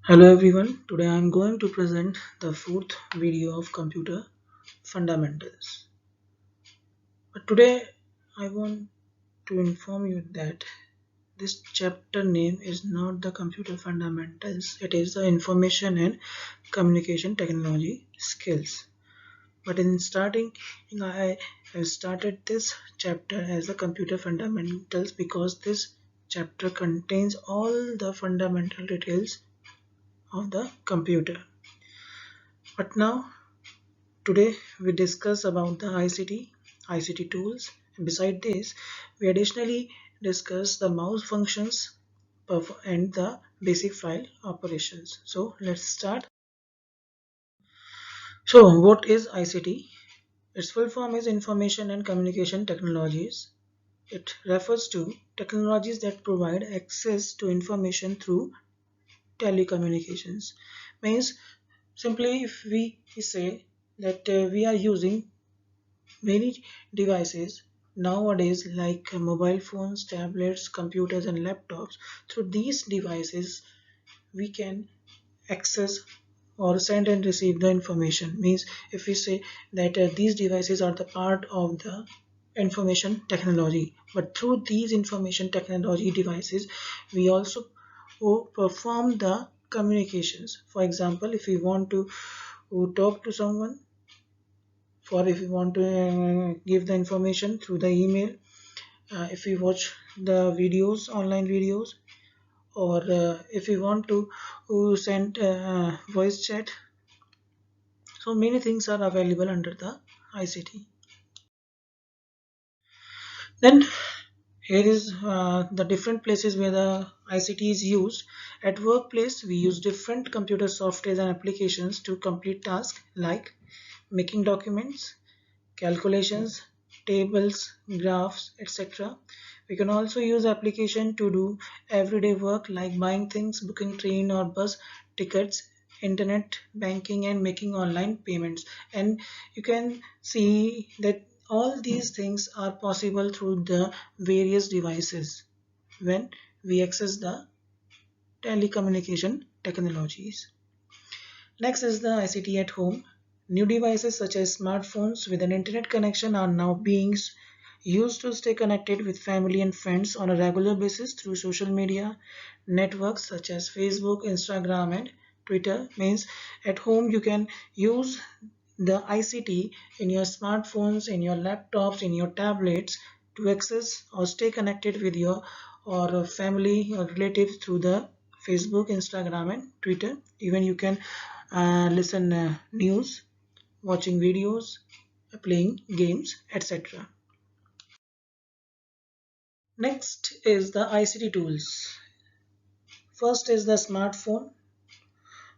Hello everyone, today I am going to present the fourth video of computer fundamentals. But today I want to inform you that this chapter name is not the computer fundamentals, it is the information and communication technology skills. But in starting, I have started this chapter as the computer fundamentals because this chapter contains all the fundamental details of the computer. But now today we discuss about the ICT tools. Beside this, we additionally discuss the mouse functions and the basic file operations. So let's start. So what is ICT? Its full form is Information and Communication Technologies. It refers to technologies that provide access to information through telecommunications. Means simply if we say that we are using many devices nowadays like mobile phones, tablets, computers and laptops. Through these devices we can access or send and receive the information. Means if we say that these devices are the part of the information technology, but through these information technology devices we also perform the communications. For example, if we want to talk to someone, for if you want to give the information through the email, if you watch the videos, online videos, or if you want to send voice chat. So many things are available under the ICT. Then here is the different places where the ICT is used. At workplace we use different computer softwares and applications to complete tasks like making documents, calculations, tables, graphs, etc. We can also use application to do everyday work like buying things, booking train or bus tickets, internet banking and making online payments. And you can see that all these things are possible through the various devices when we access the telecommunication technologies. Next is the ICT at home. New devices such as smartphones with an internet connection are now being used to stay connected with family and friends on a regular basis through social media networks such as Facebook, Instagram, and Twitter. Means at home you can use the ICT in your smartphones, in your laptops, in your tablets to access or stay connected with your or family or relatives through the Facebook, Instagram, and Twitter. Even you can listen news, watching videos, playing games, etc. Next is the ICT tools. First is the smartphone.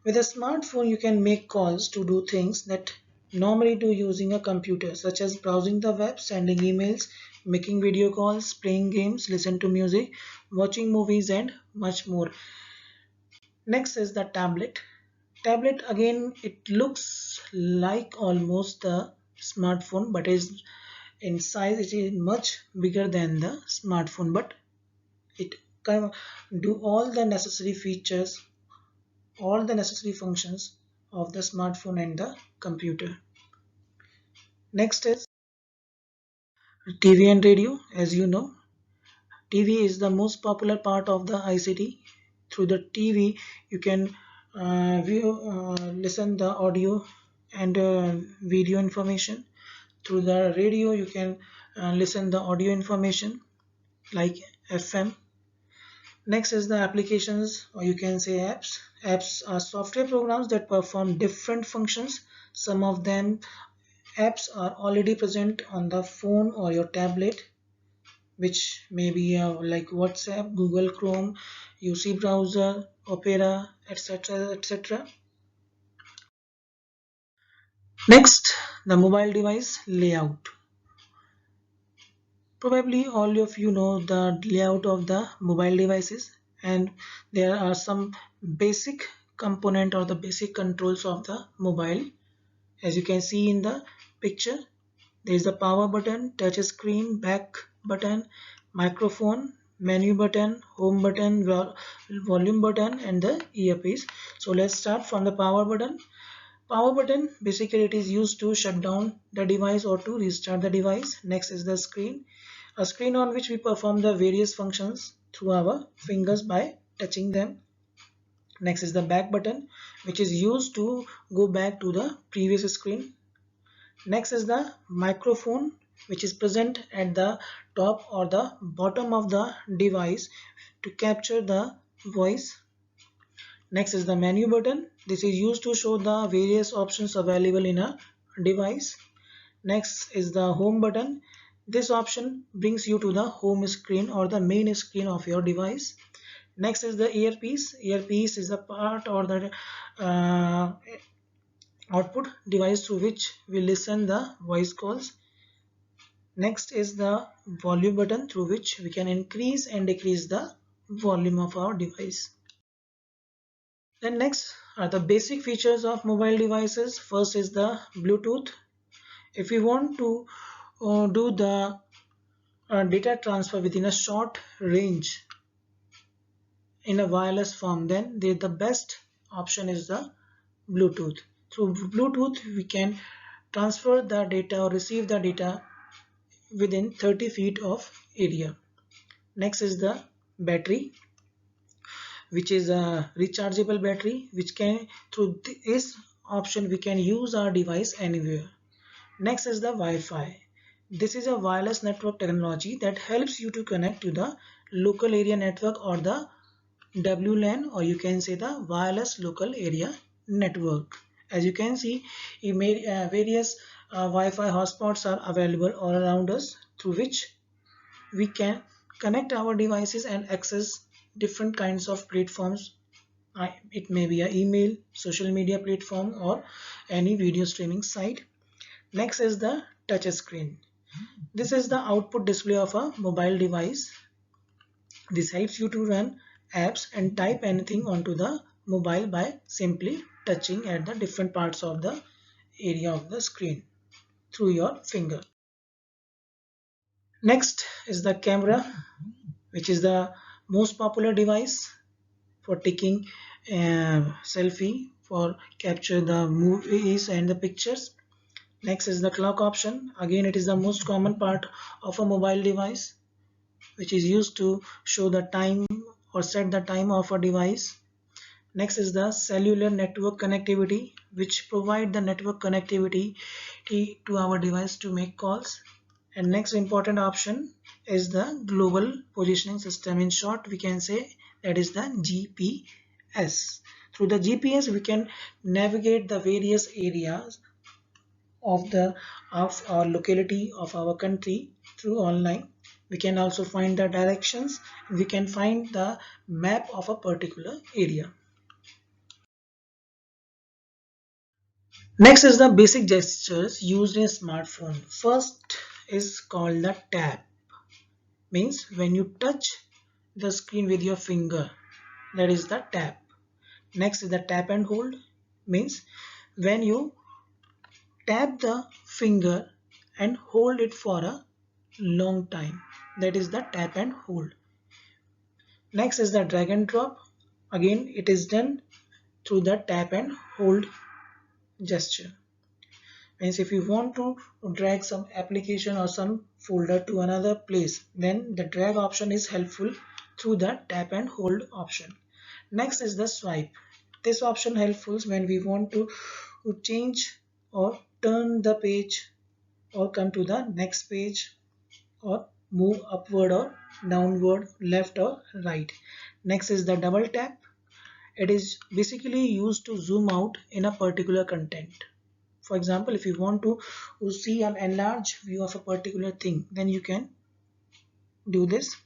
With a smartphone, you can make calls to do things that normally do using a computer, such as browsing the web, sending emails, making video calls, playing games, listen to music, watching movies, and much more. Next is the tablet. Tablet again, it looks like almost the smartphone, but is in size it is much bigger than the smartphone, but it can do all the necessary features, all the necessary functions of the smartphone and the computer. Next is TV and radio. As you know, TV is the most popular part of the ICT. Through the TV you can listen the audio and video information. Through the radio you can listen the audio information like FM. Next is the applications, or you can say apps. Apps are software programs that perform different functions. Some of them apps are already present on the phone or your tablet, which may be like WhatsApp, Google Chrome, UC browser, Opera, etc. etc. Next, the mobile device layout. Probably all of you know the layout of the mobile devices, and there are some basic component or the basic controls of the mobile. As you can see in the picture, there is the power button, touch screen, back button, microphone, menu button, home button, volume button, and the earpiece. So let's start from the power button. Power button, basically it is used to shut down the device or to restart the device. Next is the screen, a screen on which we perform the various functions through our fingers by touching them. Next is the back button, which is used to go back to the previous screen. Next is the microphone, which is present at the top or the bottom of the device to capture the voice. Next is the menu button. This is used to show the various options available in a device. Next is the home button. This option brings you to the home screen or the main screen of your device. Next is the earpiece. Earpiece is the part or the uh, output device through which we listen the voice calls. Next is the volume button through which we can increase and decrease the volume of our device. Then next are the basic features of mobile devices. First is the Bluetooth. If we want to do the data transfer within a short range in a wireless form, then the best option is the Bluetooth. Through Bluetooth, we can transfer the data or receive the data within 30 feet of area. Next is the battery, which is a rechargeable battery, which can through this option we can use our device anywhere. Next is the Wi-Fi. This is a wireless network technology that helps you to connect to the local area network or the WLAN, or you can say the wireless local area network. As you can see, various Wi-Fi hotspots are available all around us through which we can connect our devices and access different kinds of platforms. It may be an email, social media platform, or any video streaming site. Next is the touch screen. This is the output display of a mobile device. This helps you to run apps and type anything onto the mobile by simply touching at the different parts of the area of the screen through your finger. Next is the camera, which is the most popular device for taking selfie for capture the movies and the pictures. Next is the clock option. Again, it is the most common part of a mobile device, which is used to show the time or set the time of a device. Next is the cellular network connectivity, which provide the network connectivity to our device to make calls. And next important option is the global positioning system. In short, we can say that is the GPS. Through the GPS, we can navigate the various areas of our locality of our country through online. We can also find the directions. We can find the map of a particular area. Next is the basic gestures used in a smartphone. First is called the tap. Means when you touch the screen with your finger, that is the tap. Next is the tap and hold. Means when you tap the finger and hold it for a long time, that is the tap and hold. Next is the drag and drop. Again, it is done through the tap and hold gesture. Means if you want to drag some application or some folder to another place, then the drag option is helpful through the tap and hold option. Next is the swipe. This option helpful when we want to change or turn the page or come to the next page or move upward or downward, left or right. Next is the double tap. It is basically used to zoom out in a particular content. For example, if you want to see an enlarged view of a particular thing, then you can do this.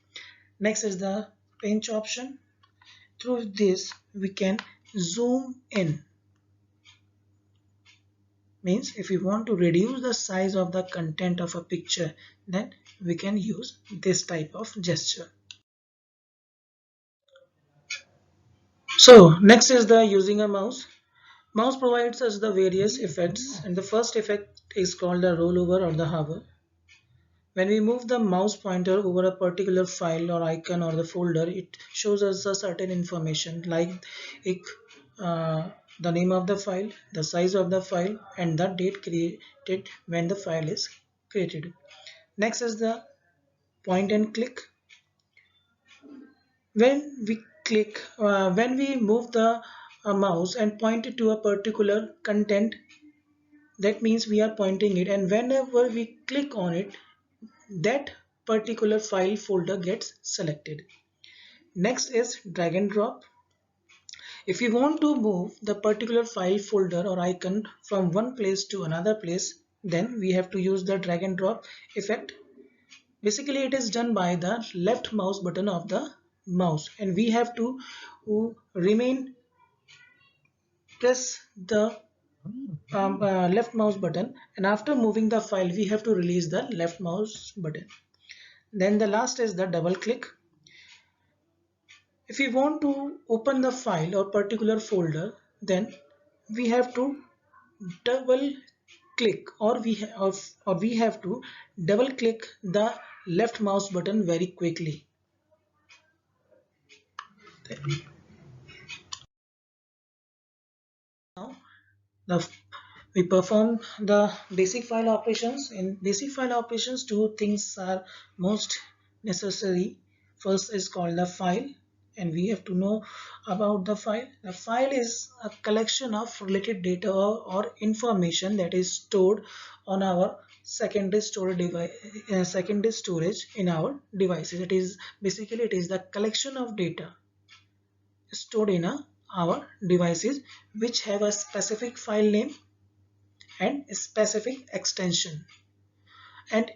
Next is the pinch option. Through this, we can zoom in. Means if we want to reduce the size of the content of a picture, then we can use this type of gesture. So next is the using a mouse. Mouse provides us the various effects, and the first effect is called the rollover or the hover. When we move the mouse pointer over a particular file or icon or the folder, it shows us a certain information like it, uh, the name of the file, the size of the file, and the date created when the file is created. Next is the point and click. When we move the mouse and point it to a particular content, that means we are pointing it, and whenever we click on it, that particular file folder gets selected. Next is drag and drop. If you want to move the particular file folder or icon from one place to another place, then we have to use the drag and drop effect. Basically, it is done by the left mouse button of the mouse, and we have to remain press the left mouse button, and after moving the file we have to release the left mouse button. Then the last is the double click. If we want to open the file or particular folder, then we have to double click, or we have to double click the left mouse button very quickly. Now the we perform the basic file operations. In basic file operations, two things are most necessary. First is called the file, and we have to know about the file. The file is a collection of related data or information that is stored on our secondary storage device, secondary storage in our devices. It is basically it is the collection of data stored in our devices which have a specific file name and a specific extension, and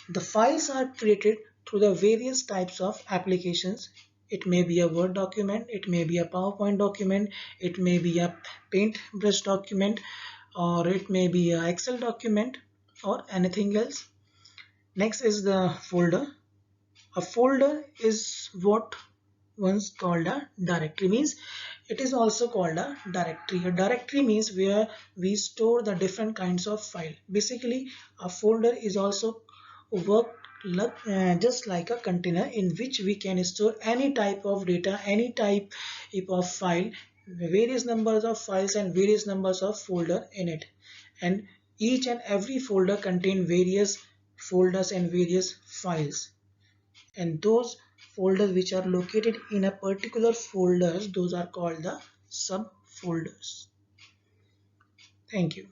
the files are created through the various types of applications. It may be a Word document, it may be a PowerPoint document, it may be a paintbrush document, or it may be a Excel document or anything else. Next is the folder. A folder is what once called a directory, means it is also called a directory. A directory means where we store the different kinds of file. Basically, a folder is also work just like a container in which we can store any type of data, any type of file, various numbers of files and various numbers of folder in it, and each and every folder contain various folders and various files, and those folders which are located in a particular folders, those are called the subfolders. Thank you.